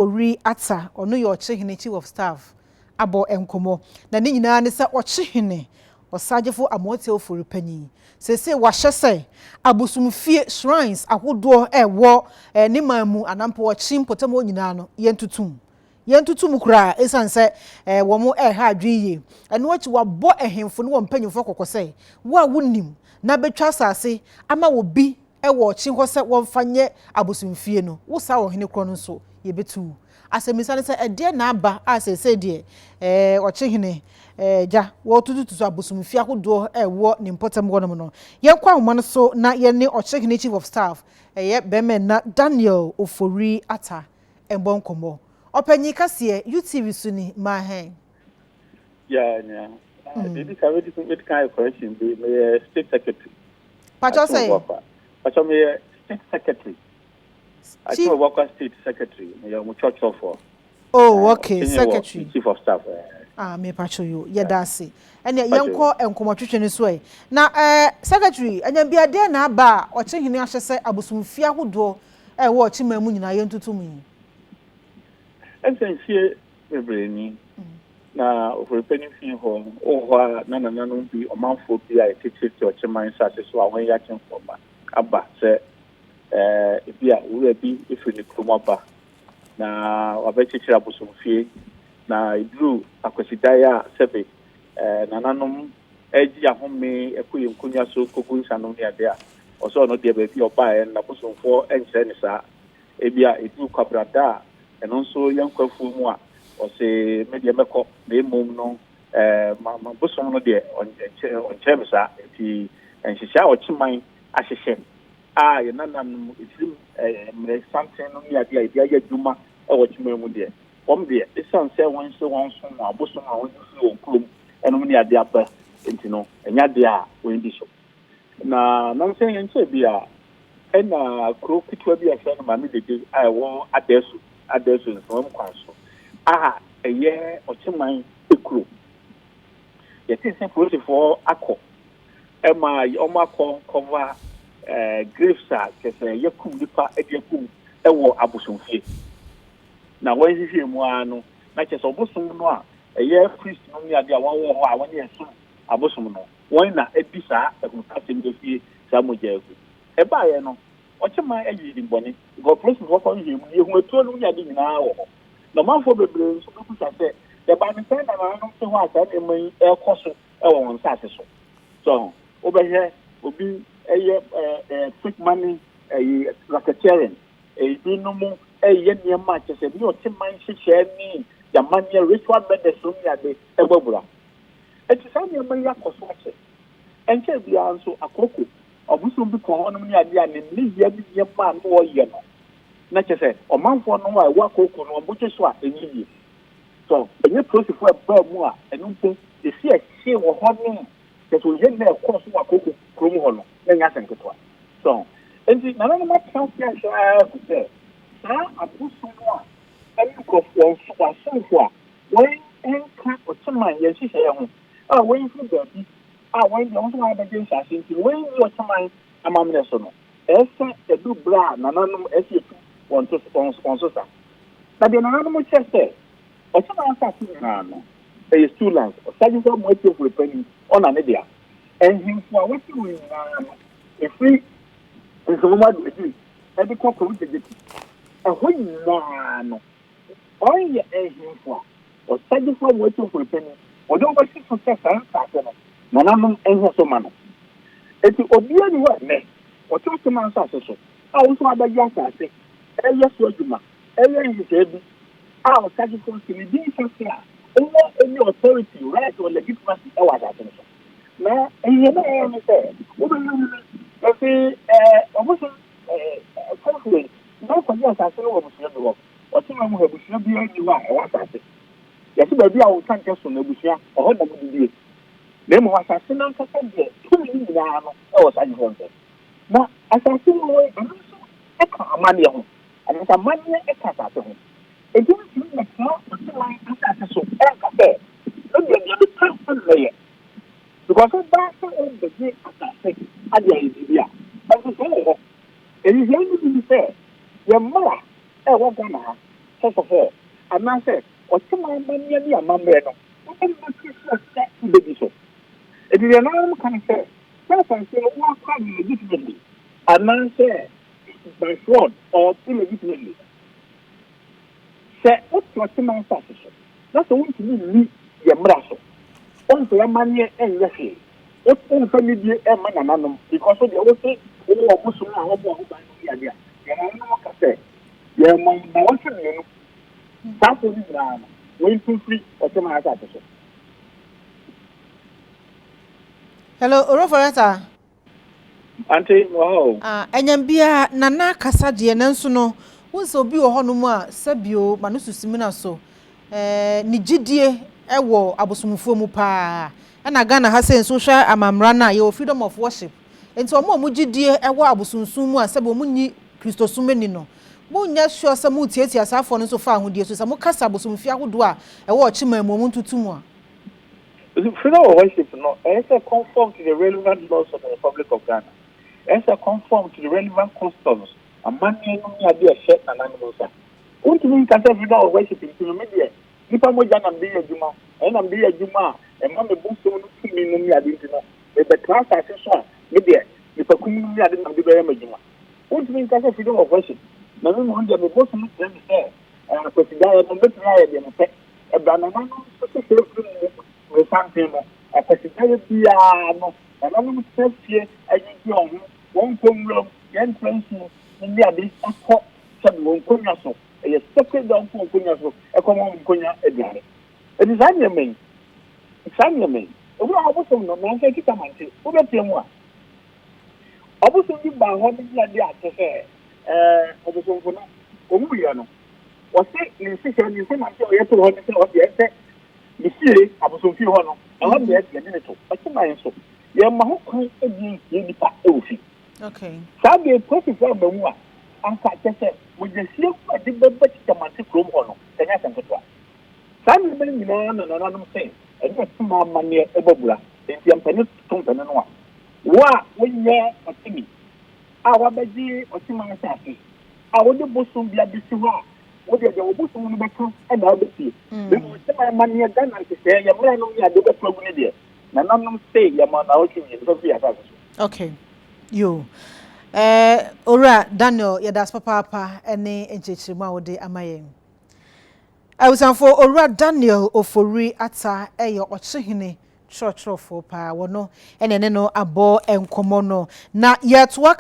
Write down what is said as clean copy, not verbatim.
ori ata ono ye Okyenhene chief of staff abo enkomo na ne nyina ne se Okyenhene osagefo amote ofori panyi sese wahye se abosumfie shrines ahodo ewo ne mamu anampo Okyen potamo nyina no yentutum kura esanse wo mo ha adwiye eno achi wabo ehemfo ne wo mpanyimfo kokose wo a wonim na betwa asase ama wo bi ewo Okyen ho se wo mfanye abosumfie no wo sa wo hene kro no so ye betu asemisa se ede na aba asese de Okyenhene ja wo tututu abosumfie ahodo ewo ne mpotam wonom no yenkwa homon so na ye ne Okyenhene chief of staff ye beme na Daniel Ofori ata embonkomo opanyi kase UTV suni ma hen yeah did you kind of correction be state secretary pacho say pacho me state secretary Abuakwa state secretary me church for okay secretary chief of staff me pacho yo yedase ene yenko enkomotwetwe ne so na secretary anya bia de na aba Okyenhene ahyese abosumfie ahodo wo Okyen mamu nyina yentutum yi Essentially, every na over penny fee home or no be a month for be I teach it to a chairman such as when you can for Abba say if you will be if you come na I bet you abusum fee na blue akosidaya sebe nananum eji ahome ekuye nkunya so kokun sanu ne ade a oso no de baby oba e na busum for enche ne sa ebia edu kwabrada eno nso yankwafu mu a o se media meko na emom no ma bosom no de onche mesa ti enhihia Okyeman ahyehye ye nanam ifim me something no ya dia ya dwuma Okyeman mu de pom de esan se won so abosom a won fi okrom eno ne ade aba enti no enya de a won di so na nan se yenche bia ena kro kitwa bia se no ma me de wo adesu from kwaso eye Okyeman ekuro ye tin se police for akọ ema omakọ cover graves a kese yekum dipa ediakum ewo abosomfie na wanhihie mu ano na kese obosom no a eye priest no mi ade a won ho a won yeso abosom no won na ebisa ekuntasem de fie samoja egu eba ye no Okyeman ayi di boni go police for kon hie mu ye hu etuo no mi ade nyina wo no manfo bebre so ku sa se the ban say na no se ho asa na mai ekoso ewo won sa so so obehye obi eye fake money racketeering bi no mu eye niam kese bi Okyeman hyehyɛ ni ya mania ritual medicine ya de ebobura eti sa niam ya koso ache enche bia nso akoko obusum bi ko honom ni ade a ni ya bi niam no oye no na kese omanfo no wa wa akoko no obuche so a enyi so enye process for ba mu a enumpo esi ahye wo hono keso ye na ekoso wa akoko krom ho no na nya senketwa so enti na na ma transfer sha ku se sa abusum no a enko fo so wa so a when enka Okyeman ye hyehyɛ ye ho when fu ba bi when you want to have a game session when you Okyeman amamne so no esa edu bra na nanum esi want to sponsor that. But the anonymous says, Okyeman assassin no, is 2 lands, or study for more to repaying on an idea. And him for what you win, a free is a woman with you, and the corporate dignity. A win no, only a him for, or study for more to repaying, or don't want to success and assassin, Nanam and her so man. It's obvious what may, or Okyeman assassin. I also have a young assassin. Yes, Wajuma. Every said, our sacrifice will be sincere. Any authority, right, or legitimacy, our attention. Now, and you know, say, let's say, almost conflict. No, for yes, I say, what was the work. Or someone who should be only one, or what I say. Yes, baby, I will can't just on the Bushia, or what I do. Then was I seen on Sunday, 2 minutes now, or I want it. Now, as I see away, and also, I can't money on. And it's a money exercise. It didn't mean that not Okyeman assassin so cafe. Look at the person layer. Because of that, the great assassin, and the idea. But it's all. It is only to be fair. Your mother, what gonna have? First of all, ana say Okyeman mania ni amamre no what am I to be so it is an can say first and say what can legitimately ana say by fraud or illegitimately say what Okyeman passes that's the one to me yamraso on to mania and yes what on family and mananum because of the other say oh musu na obo obo ya dia ya na ka say ya mo na what you that's what is now when to free Okyeman asa so hello Oroforeta Auntie wow enyambia nana kasa de nanso no wonse obi wo honom a sabio manususimina so ni gidie ewo abosomfo mu pa na Ghana ha say social amamra na ye freedom of worship enti omo gidie ewo abosomsun mu a sabio mu nyi kristosumeni no mo nya sure say mu tietia asafo no so fa ahodie so say mo kasa abosomfi ahodo a ewo Okyeman mu ntutumu a freedom of worship no it's a conform to the relevant laws of the Republic of Ghana. It's a conform to the relevant customs. A man no me ade a shirt and animals. Won't mean can say freedom of worship in the media. Nipa mo jana mbi adwuma, na mbi adwuma e ma me bu so no tumi no me ade ntino. E be class so a media nipa kum no me ade na mbi be ya adwuma. Won't mean can say freedom of worship. Na me mo ndia me bo so no tell me say ko sigara no betu ya de mo pe. E ba na no so so we something no a particular bia no and I'm safety ayi on won komro yan transi ni ade akọ sabu nkonya so e second down nkonya so e komo nkonya edare e design yemen obi abosom no na nke kita mante obi tiemu a abosom bi ba ho bi ade atese abosom fo no omu ya no o se ni sise ni se mante o yeto ho ni se o de ese the sea abosomfi ho no e ho de ese ni to Okyeman so ye ma ho kwan edi ye nipa e ofi okay sabe professor bamu a anka tese mo je sie ko de beba chitamante krom ho no tanya sanketo a sabe be nyina na no se e de tuma mane e babura enti ampani tompane no a wa wonye Okyeman a wa baji Okyeman safi a wo de bosom bia bisi ho a wo de obosom no beka e na obesi be mo tuma mane Ghana se ya mra no ya de beto agu ne de na nanom say ya ma na Okyeman so fi asa so okay yo ora Daniel yedas papa ene enchechirima wode amayen awusanfo ora Daniel ofori ata eyo Okyenhene church pa wono ene no abo enkomo no na yeto